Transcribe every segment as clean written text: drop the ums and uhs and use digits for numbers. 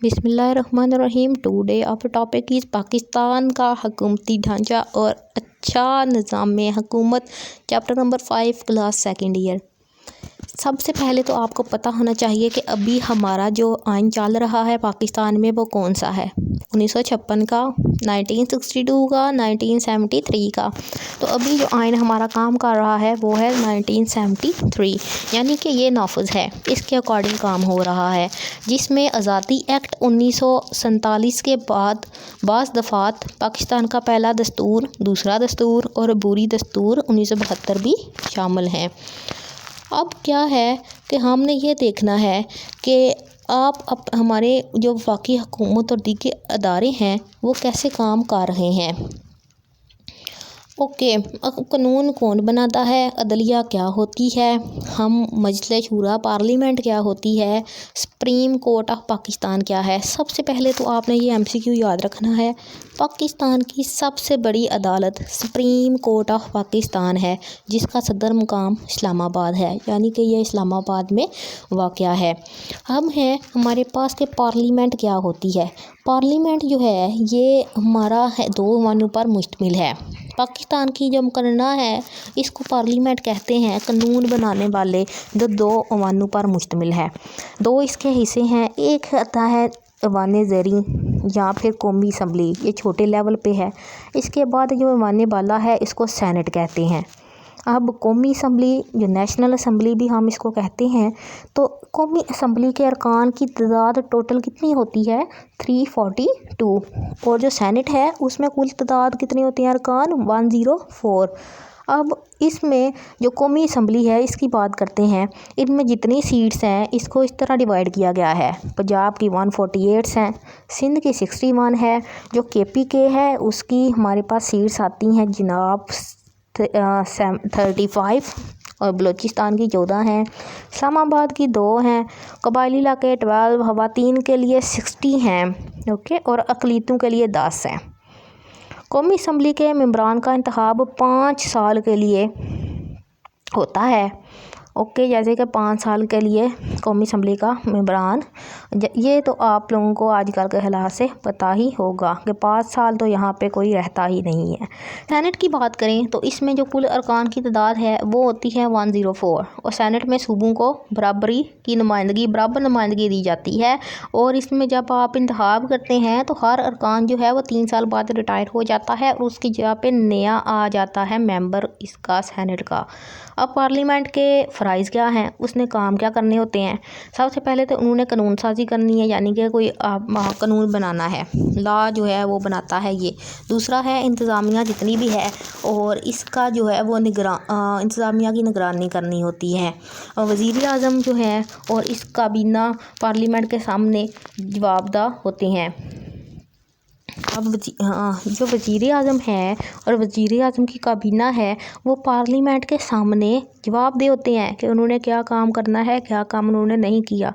बिस्मिल्लाहिर्रहमानिर्रहीम। Today our topic is Pakistan का हुकूमती ढांचा और अच्छा निज़ाम हुकूमत, chapter number 5, class second year. सबसे पहले तो आपको पता होना चाहिए कि अभी हमारा जो आइन चल रहा है पाकिस्तान में वो कौन सा है, 1956 का, 1962 का, 1973 का। तो अभी जो आइन हमारा काम कर रहा है वो है 1973, यानी कि ये नाफिज है, इसके अकॉर्डिंग काम हो रहा है, जिसमें आज़ादी एक्ट 1947 के बाद बाज़ दफ़ात पाकिस्तान का पहला दस्तूर, दूसरा दस्तूर और अबूरी दस्तूर 1972 भी शामिल हैं। अब क्या है कि हमने ये देखना है कि आप हमारे जो वफाकी हुकूमत और दीगर अदारे हैं वो कैसे काम कर रहे हैं। ओके, कानून कौन बनाता है, अदलिया क्या होती है, हम मजलिस शूरा पार्लियामेंट क्या होती है, सुप्रीम कोर्ट ऑफ पाकिस्तान क्या है। सबसे पहले तो आपने ये एमसीक्यू याद रखना है, पाकिस्तान की सबसे बड़ी अदालत सुप्रीम कोर्ट ऑफ पाकिस्तान है, जिसका सदर मुकाम इस्लामाबाद है, यानी कि ये इस्लामाबाद में वाक़या है। हम हैं हमारे पास के पार्लियामेंट क्या होती है। पार्लियामेंट जो है ये हमारा है 2 ऐवानों पर मुश्तमिल है। पाकिस्तान की जो मुकर्रना है इसको पार्लियामेंट कहते हैं, कानून बनाने वाले जो 2 ऐवानों पर मुश्तमिल है। 2 इसके हिस्से हैं, एक आता है ऐवान ज़ेरी या फिर कौमी असम्बली, ये छोटे लेवल पे है। इसके बाद जो ऐवान बाला है इसको सेनेट कहते हैं। अब कौमी असम्बली, जो नेशनल असम्बली भी हम इसको कहते हैं, तो कौमी असम्बली के अरकान की तादाद टोटल कितनी होती है, 342, और जो सेनेट है उसमें कुल तादाद कितनी होती है अरकान, 104। अब इसमें जो कौमी असम्बली है इसकी बात करते हैं, इनमें जितनी सीट्स हैं इसको इस तरह डिवाइड किया गया है। पंजाब की 148 हैं, सिंध की 61 है, जो KPK है उसकी हमारे पास सीट्स आती हैं जनाब 35, और बलूचिस्तान की 14 हैं, इस्लामाबाद की 2 हैं, कबायली इलाके 12, खवातीन के लिए 60 हैं, ओके, और अक़लियतों के लिए 10 हैं। कौमी असम्बली के मेंबरान का इंतखाब 5 साल के लिए होता है, ओके, जैसे कि 5 साल के लिए कौमी असम्बली का मेंबरान, ये तो आप लोगों को आजकल के हालात से पता ही होगा कि 5 साल तो यहाँ पे कोई रहता ही नहीं है। सेनेट की बात करें तो इसमें जो कुल अरकान की तादाद है वो होती है 104, और सेनेट में सूबों को बराबर नुमाइंदगी दी जाती है। और इसमें जब आप इंतखाब करते हैं तो हर अरकान जो है वो 3 साल बाद रिटायर हो जाता है और उसकी जगह पे नया आ जाता है मेंबर इसका, सेनेट का। अब पार्लियामेंट के फ़राइज़ क्या हैं, उसने काम क्या करने होते हैं। सबसे पहले तो उन्होंने कानून साजी करनी है, यानी कि कोई कानून बनाना है, लॉ जो है वो बनाता है ये। दूसरा है इंतज़ामिया जितनी भी है, और इसका जो है वो इंतज़ामिया की निगरानी करनी होती है। और वज़ीर आज़म जो है और इस काबीना पार्लियामेंट के सामने जवाबदा होते हैं। अब जो वज़ीर आज़म है और वज़ीर आज़म की काबीना है वो पार्लियामेंट के सामने जवाबदेह होते हैं कि उन्होंने क्या काम करना है, क्या काम उन्होंने नहीं किया।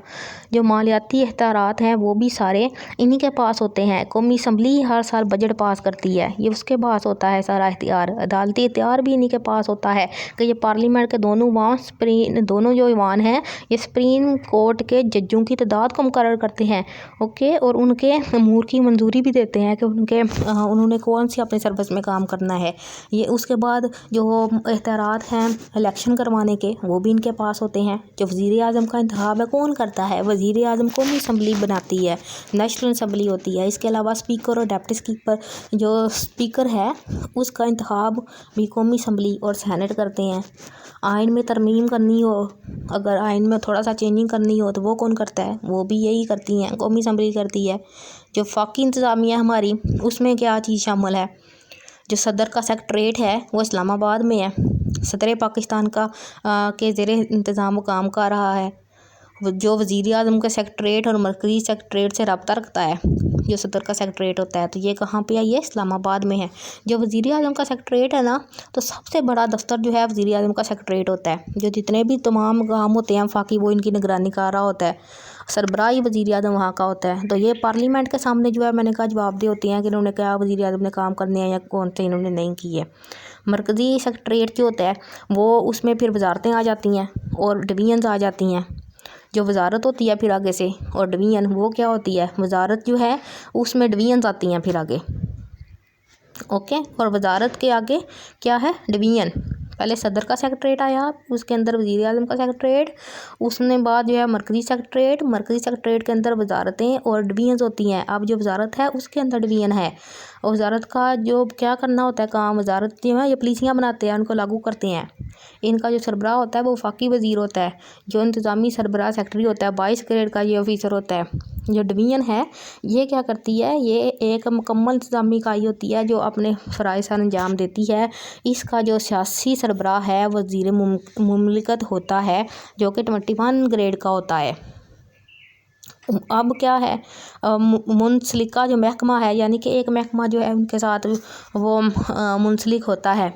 जो मालियाती इख्तियारात हैं वो भी सारे इन्हीं के पास होते हैं। कौमी असम्बली हर साल बजट पास करती है, ये उसके पास होता है सारा इख्तियार। अदालती इख्तियार भी इन्हीं के पास होता है कि ये पार्लियामेंट के दोनों जो ईवान हैं ये सुप्रीम कोर्ट के जजों की तादाद को मुकर्रर करते हैं, ओके, और उनके अमूर की मंजूरी भी देते हैं कि उन्होंने कौन सी अपने सर्विस में काम करना है। ये उसके बाद जो इख्तियारात हैं इलेक्शन करवाने के वो भी इनके पास होते हैं। जो वज़ीर आज़म का इंतखाब है कौन करता है, वज़ीर आज़म कौमी असम्बली बनाती है, नेशनल असम्बली होती है। इसके अलावा स्पीकर और डिप्टी स्पीकर, जो स्पीकर है उसका इंतखाब भी कौमी असम्बली और सेनेट करते हैं। आइन में तरमीम करनी हो, अगर आइन में थोड़ा सा चेंजिंग करनी हो तो वो कौन करता है, वो भी यही करती हैं, कौमी असम्बली करती है। जो वफाकी इंतज़ामिया हमारी उसमें क्या चीज़ शामिल है, जो सदर का सेक्रेटरीट है वो इस्लामाबाद में है, सदर पाकिस्तान का के ज़ेरे इंतज़ाम काम कर रहा है। जो वज़ीर आज़म का सेक्रेटरीट और मरकज़ी सेक्रेटरीट से रब्ता रखता है, जो सदर का सेक्रेटरीट होता है, तो ये कहाँ पे है, ये इस्लामाबाद में है। जो वज़ीर आज़म का सेक्रेटरीट है ना, तो सबसे बड़ा दफ्तर जो है वज़ीर आज़म का सेक्रेटरीट होता है। जो जितने भी तमाम काम होते हैं वफाकी वो इनकी निगरानी कर रहा होता है, सरबराही वज़ीर आज़म वहाँ का होता है। तो ये पार्लियामेंट के सामने जो है मैंने कहा जवाबदेह होती हैं कि इन्होंने क्या वज़ीर आज़म ने काम करने हैं या कौन से इन्होंने नहीं किए। मरकज़ी सेक्रेटरीट जो होता है वो उसमें फिर वजारतें आ जाती हैं और डिवीजन्स आ जाती हैं। जो वजारत होती है फिर आगे से, और डिवीज़न वो क्या होती है, वजारत जो है उसमें डिवीज़न आती हैं फिर आगे। ओके, और वजारत के आगे क्या है, डिवीज़न। पहले सदर का सेक्रेटरीट आया, उसके अंदर वज़ीर आज़म का सेक्रेटरीट, उसने बाद जो है मरकज़ी सेक्रेटरीट, मरकज़ी सेक्रेटरीट के अंदर वजारतें और डिवीज़न्स होती हैं। अब जो वजारत है उसके अंदर डिवीज़न है, और वजारत का जो क्या करना होता है काम, वजारत जो है ये पॉलिसियाँ बनाते हैं, उनको लागू करते हैं। इनका जो सरबराह होता है वो वफाकी वज़ीर होता है, जो इंतज़ामी सरबराह सेक्रेटरी होता है 22 ग्रेड का ये ऑफिसर होता है। जो डिवीज़न है ये क्या करती है, ये एक मुकम्मल इंतज़ामी इकाई होती है जो अपने फ़राइज़ सर अंजाम देती है। इसका जो सियासी सरबराह है वज़ीर मुमलिकत होता है, जो कि 21 ग्रेड का होता है। अब क्या है, मुंसलिका जो महकमा है, यानी कि एक महकमा जो है उनके साथ वो मुंसलिक होता है।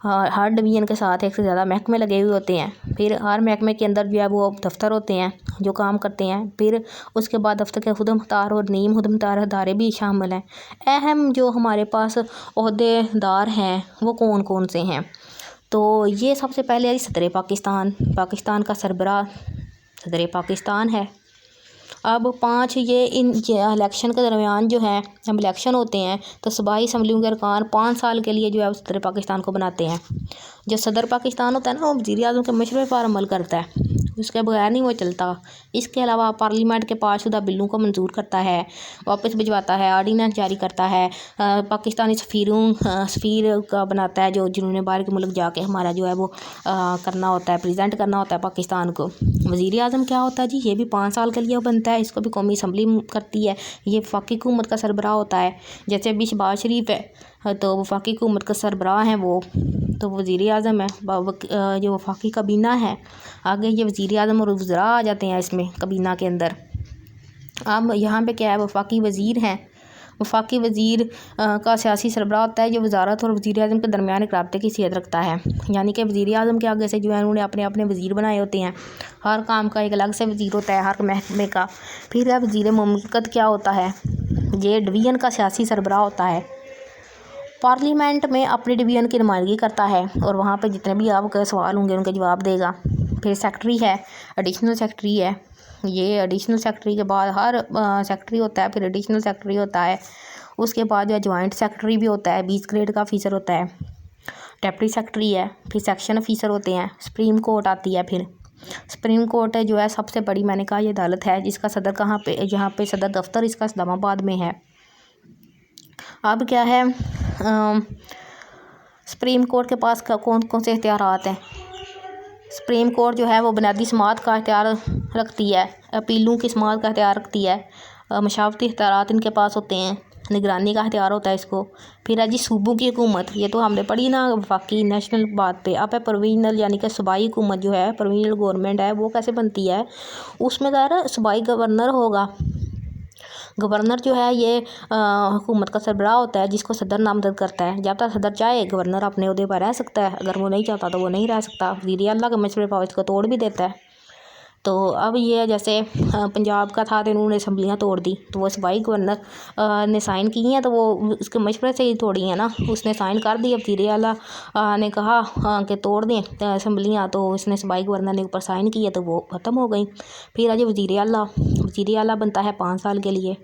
हर डिवीज़न के साथ एक से ज़्यादा महकमे लगे हुए होते हैं। फिर हर महकमे के अंदर जो है वो दफ्तर होते हैं जो काम करते हैं। फिर उसके बाद दफ्तर के खुद मुख्तार और नीम खुद मुख्तार अदारे भी शामिल हैं। अहम जो हमारे पास ओहदेदार हैं वो कौन कौन से हैं, तो ये सबसे पहले है सदर पाकिस्तान। पाकिस्तान का सरबराह सदर पाकिस्तान है। अब 5 ये इलेक्शन के दरमियान जो है, जब इलेक्शन होते हैं तो सूबाई असम्बलियों के अरकान 5 साल के लिए जो है सदर पाकिस्तान को बनाते हैं। जो सदर पाकिस्तान होता है ना, वो वज़ीर आज़म के मशवरे पर अमल करता है, उसके बगैर नहीं वो चलता। इसके अलावा पार्लियामेंट के पासशुदा बिलों को मंजूर करता है, वापस भिजवाता है, आर्डीनेंस जारी करता है, पाकिस्तानी सफ़ीर का बनाता है, जो जिन्होंने बाहर के मुल्क जाके हमारा जो है वो करना होता है, प्रेजेंट करना होता है पाकिस्तान को। वज़ीर आज़म क्या होता है जी, ये भी 5 साल के लिए बनता है, इसको भी कौमी असम्बली करती है। ये वफाकी हुकूमत का सरबराह होता है। जैसे अभी शहबाज शरीफ है तो वफाकी हुकूमत का सरबराह है वो, तो वज़ीर आज़म है। जो वफाकी काबीना है, आगे ये वज़ीर आज़म और वज़रा आ जाते हैं इसमें काबीना के अंदर। अब यहाँ पे क्या है, वफाकी वज़ीर हैं। वफाकी वज़ीर का सियासी सरबराह होता है, जो वजारत और वज़ीर आज़म के दरमियान एक राब्ते की हैसियत रखता है। यानी कि वज़ीर आज़म के आगे से जो है उन्होंने अपने अपने वज़ीर बनाए होते हैं। हर काम का एक अलग से वज़ीर होता है हर महकमे का। फिर है वज़ीर मुमलिकत क्या होता है, ये डिवीज़न का सियासी सरबराह होता है। पार्लियामेंट में अपने डिवीज़न की नुमाइंदगी करता है और वहाँ पे जितने भी आपके सवाल होंगे उनके जवाब देगा। फिर सेक्रेटरी है, एडिशनल सेक्रेटरी है। ये एडिशनल सेक्रेटरी के बाद हर सेक्रेटरी होता है, फिर एडिशनल सेक्रेटरी होता है। उसके बाद जो है जॉइंट सेक्रेटरी भी होता है, 20 ग्रेड का ऑफिसर होता है। डेप्टी सेक्रेटरी है, फिर सेक्शन ऑफिसर होते हैं। सुप्रीम कोर्ट आती है। फिर सुप्रीम कोर्ट है जो है सबसे बड़ी, मैंने कहा ये अदालत है, जिसका सदर कहाँ पे, यहाँ पे सदर दफ्तर इसका इस्लामाबाद में है। अब क्या है, सुप्रीम कोर्ट के पास कौन कौन से इख्तियारात हैं। सुप्रीम कोर्ट जो है वो बुनियादी समाअत का इख्तियार रखती है, अपीलों की समाअत का इख्तियार रखती है, मशावरती इख्तियारात इनके पास होते हैं, निगरानी का इख्तियार होता है इसको। फिर है जी सूबों की हुकूमत, ये तो हमने पढ़ी ना वफाकी नेशनल बात पे। अब है प्रोविजनल, यानी कि सूबाई हुकूमत जो है, प्रोविजनल गवर्नमेंट है, वो कैसे बनती है, उसमें कह रहा है सूबाई गवर्नर होगा। गवर्नर जो है ये हुकूमत का सरबराह होता है, जिसको सदर नामजद करता है। जब तक सदर चाहे गवर्नर अपने ओहदे पर रह सकता है, अगर वो नहीं चाहता तो वो नहीं रह सकता। वज़ीर आला के मशवरे पर इसको तोड़ भी देता है। तो अब ये जैसे पंजाब का था तो उन्होंने असम्बलियाँ तोड़ दी, तो वो सूबाई गवर्नर ने साइन की हैं, तो वो उसके मशवरे से ही तोड़ी हैं ना, उसने साइन कर दी। अब वज़ीर आला ने कहा कि तोड़ दें असम्बलियाँ, तो उसने सूबाई गवर्नर ने ऊपर साइन किया, तो वो ख़त्म हो गई। फिर आज वज़ीर आला बनता है 5 साल के लिए।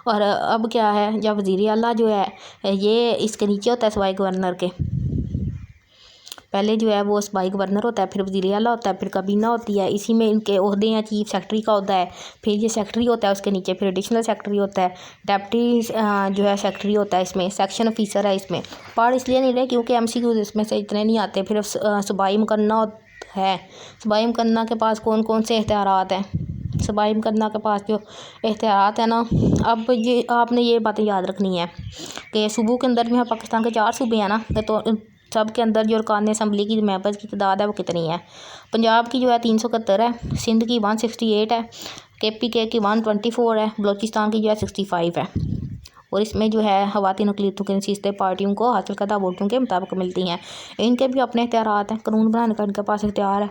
और अब क्या है, जब वज़ीर आला जो है ये इसके नीचे होता है सूबाई गवर्नर के। पहले जो है वो सूबाई गवर्नर होता है, फिर वज़ीर आला होता है, फिर काबीना होती है, इसी में इनके ओहदे हैं। चीफ सेक्रेटरी का होता है, फिर ये सेक्रेटरी होता है, उसके नीचे फिर एडिशनल सेक्रेटरी होता है, डेप्टी जो है सेक्रेटरी होता है, इसमें सेक्शन ऑफिसर है। इसमें पढ़ इसलिए नहीं रहे क्योंकि MCQ इसमें से इतने नहीं आते। फिर सूबाई मुकन्ना है, सूबाई मुकन्ना के पास कौन कौन से इख्तियारात हैं। सूबाई मुकन्ना के पास जो इख्तियारात है ना, अब ये आपने ये बातें याद रखनी है कि सूबों के अंदर में पाकिस्तान के 4 सूबे हैं ना, तो सब के अंदर जो अरकान असम्बली की मेंबर्स की तादाद है वो कितनी है। पंजाब की जो है 371 है, सिंध की 168 है, KPK की 124 है, बलोचिस्तान की जो है 65 है। اور اس میں جو ہے خواتین اقلیتوں کی نشستیں پارٹیوں کو حاصل کردہ ووٹوں کے مطابق ملتی ہیں۔ ان کے بھی اپنے اختیارات ہیں، قانون بنانے کا ان کے پاس اختیار ہے،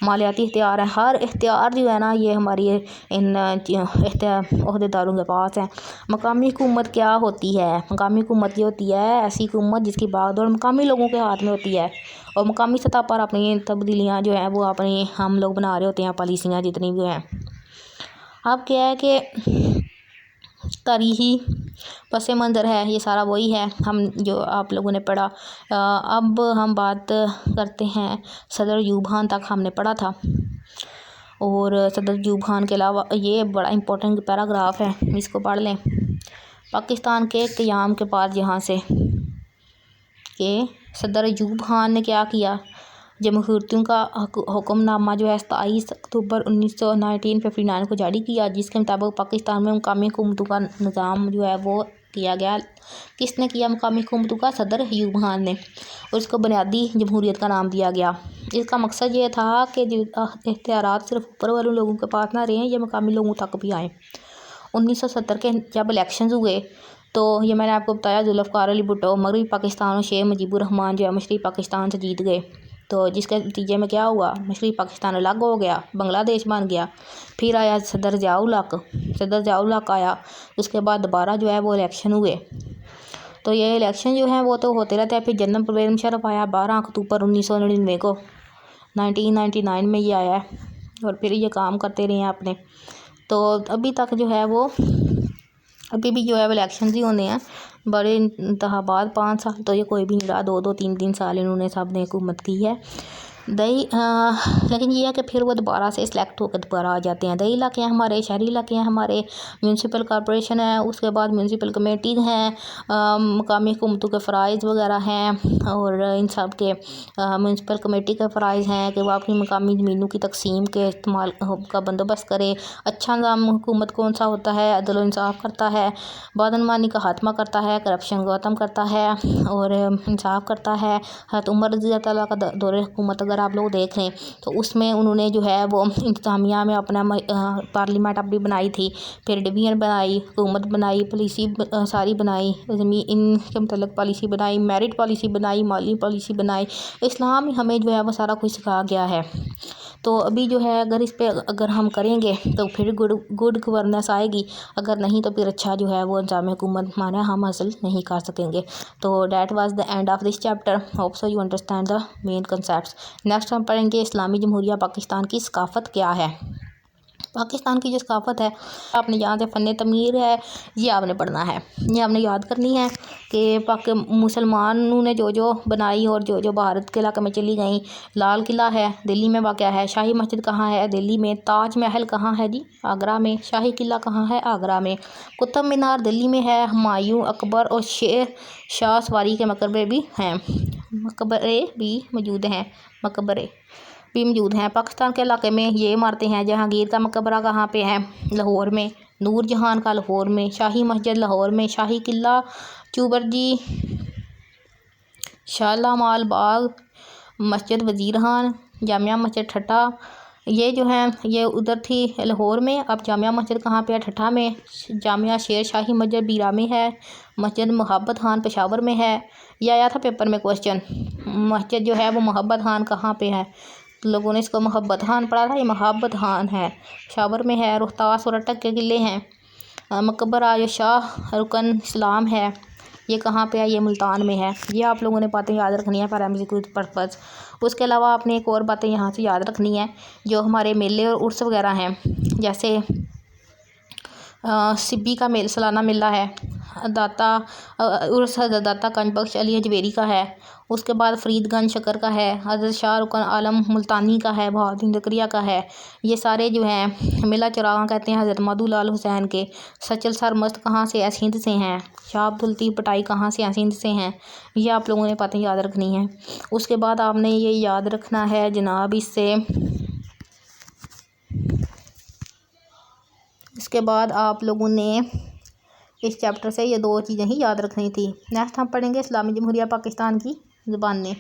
مالیاتی اختیار ہے، ہر اختیار جو ہے نا یہ ہماری ان عہدیداروں کے پاس ہے۔ مقامی حکومت کیا ہوتی ہے؟ مقامی حکومت یہ ہوتی ہے ایسی حکومت جس کی باغ دور مقامی لوگوں کے ہاتھ میں ہوتی ہے، اور مقامی سطح پر اپنی تبدیلیاں جو ہیں وہ اپنی ہم لوگ بنا رہے ہوتے ہیں، پالیسیاں جتنی بھی ہیں۔ اب کیا ہے کہ تاریخی پس منظر ہے، یہ سارا وہی ہے ہم جو آپ لوگوں نے پڑھا۔ اب ہم بات کرتے ہیں صدر ایوب خان تک ہم نے پڑھا تھا، اور صدر ایوب خان کے علاوہ یہ بڑا امپورٹنٹ پیراگراف ہے، اس کو پڑھ لیں۔ پاکستان کے قیام کے بعد یہاں سے کہ صدر ایوب خان نے کیا کیا، جمہوریتوں کا حکم نامہ جو ہے 27 اکتوبر 1959 کو جاری کیا، جس کے مطابق پاکستان میں مقامی حکومتوں کا نظام جو ہے وہ کیا گیا۔ کس نے کیا مقامی حکومتوں کا؟ صدر ایوب خان نے، اور اس کو بنیادی جمہوریت کا نام دیا گیا۔ اس کا مقصد یہ تھا کہ اختیارات صرف اوپر والے لوگوں کے پاس نہ رہیں، یہ مقامی لوگوں تک بھی آئیں۔ 1970 کے جب الیکشنز ہوئے تو یہ میں نے آپ کو بتایا ذوالفقار علی بھٹو مغربی پاکستان اور شیخ مجیب الرحمن جو ہے مشرقی پاکستان سے جیت گئے، تو جس کے نتیجے میں کیا ہوا، مشرقی پاکستان الگ ہو گیا، بنگلہ دیش بن گیا۔ پھر آیا صدر ضیاء الحق آیا، اس کے بعد دوبارہ جو ہے وہ الیکشن ہوئے۔ تو یہ الیکشن جو ہیں وہ تو ہوتے رہتے ہیں۔ پھر جنرل پرویز مشرف آیا 12 اکتوبر 1999 کو، 1999 میں یہ آیا ہے، اور پھر یہ کام کرتے رہے ہیں اپنے۔ تو ابھی تک جو ہے وہ ابھی بھی جو ہے وہ الیکشنز ہی ہونے ہیں، بڑے انتخابات 5 سال تو یہ کوئی بھی نہیں رہا، 2-3 سال انہوں نے سب نے حکومت کی ہے۔ لیکن یہ ہے کہ پھر وہ دوبارہ سے سلیکٹ ہو کے دوبارہ آ جاتے ہیں۔ دیہی علاقے ہیں ہمارے، شہری علاقے ہیں ہمارے، میونسپل کارپوریشن ہے، اس کے بعد میونسپل کمیٹیز ہیں، مقامی حکومتوں کے فرائض وغیرہ ہیں، اور ان سب کے میونسپل کمیٹی کے فرائض ہیں کہ وہ اپنی مقامی زمینوں کی تقسیم کے استعمال کا بندوبست کرے۔ اچھا نظام حکومت کون سا ہوتا ہے؟ عدل و انصاف کرتا ہے، بدعنوانی کا خاتمہ کرتا ہے، کرپشن کو ختم کرتا ہے، اور انصاف کرتا ہے۔ حضرت عمر رضی اللہ تعالیٰ کا دور حکومت اگر آپ لوگ دیکھ لیں تو اس میں انہوں نے جو ہے وہ انتظامیہ میں اپنا پارلیمنٹ اپنی بنائی تھی، پھر ڈویژن بنائی، حکومت بنائی، پالیسی ساری بنائی، ان کے متعلق پالیسی بنائی، میرٹ پالیسی بنائی، مالی پالیسی بنائی۔ اسلام ہمیں جو ہے وہ سارا کچھ سکھا گیا ہے۔ تو ابھی جو ہے اگر اس پہ اگر ہم کریں گے تو پھر گڈ گورننس آئے گی، اگر نہیں تو پھر اچھا جو ہے وہ نظام حکومت ہمارا ہم حاصل نہیں کر سکیں گے۔ تو that was the end of this chapter, hope so you understand the main concepts. Next ہم پڑھیں گے اسلامی جمہوریہ پاکستان کی ثقافت کیا ہے۔ پاکستان کی جو ثقافت ہے، آپ نے یہاں سے فن تعمیر ہے یہ آپ نے پڑھنا ہے، یہ آپ نے یاد کرنی ہے کہ مسلمانوں نے جو بنائی اور جو بھارت کے علاقے میں چلی گئیں۔ لال قلعہ ہے دلی میں واقع ہے، شاہی مسجد کہاں ہے؟ دلی میں۔ تاج محل کہاں ہے جی؟ آگرہ میں۔ شاہی قلعہ کہاں ہے؟ آگرہ میں۔ قطب مینار دلی میں ہے، ہمایوں، اکبر اور شیر شاہ سواری کے مقبرے بھی ہیں، مقبرے بھی موجود ہیں۔ پاکستان کے علاقے میں یہ عمارتیں ہیں۔ جہانگیر کا مقبرہ کہاں پہ ہے؟ لاہور میں۔ نور جہان کا لاہور میں۔ شاہی مسجد لاہور میں۔ شاہی قلعہ چوبرجی، شالامار باغ، مسجد وزیر خان، جامعہ مسجد ٹھٹھہ، یہ جو ہیں یہ ادھر تھی لاہور میں۔ اب جامعہ مسجد کہاں پہ ہے؟ ٹھٹھہ میں۔ جامعہ شیر شاہی مسجد بیرا میں ہے۔ مسجد محبت خان پشاور میں ہے۔ یہ آیا تھا پیپر میں کوسچن، مسجد جو ہے وہ محبت خان کہاں پہ ہے؟ لوگوں نے اس کو محبت خان پڑھا تھا، یہ محبت خان ہے، پشاور میں ہے۔ روہتاس اور اٹک کے قلعے ہیں۔ مقبرہ جو شاہ رکن اسلام ہے یہ کہاں پہ ہے؟ یہ ملتان میں ہے۔ یہ آپ لوگوں نے باتیں یاد رکھنی ہے پرائمری اسکول پرپز۔ اس کے علاوہ آپ نے ایک اور باتیں یہاں سے یاد رکھنی ہے، جو ہمارے میلے اور عرس وغیرہ ہیں، جیسے سبی کا سالانہ میلہ ہے، عرس حضرت داتا گنج بخش علی حجویری کا ہے، اس کے بعد فرید گنج شکر کا ہے، حضرت شاہ رکن عالم ملتانی کا ہے، بہاؤالدین زکریا کا ہے۔ یہ سارے جو ہیں میلہ چراغاں کہتے ہیں حضرت مادھو لال حسین کے۔ سچل سرمست کہاں سے ہے؟ سندھ سے ہیں۔ شاہ عبداللطیف بٹائی کہاں سے ہیں؟ سندھ سے ہیں۔ یہ آپ لوگوں نے باتیں یاد رکھنی ہیں۔ اس کے بعد آپ نے یہ یاد رکھنا ہے جناب اس کے بعد آپ لوگوں نے اس چیپٹر سے یہ 2 چیزیں ہی یاد رکھنی تھی۔ نیکسٹ ہم پڑھیں گے اسلامی جمہوریہ پاکستان کی زبانیں۔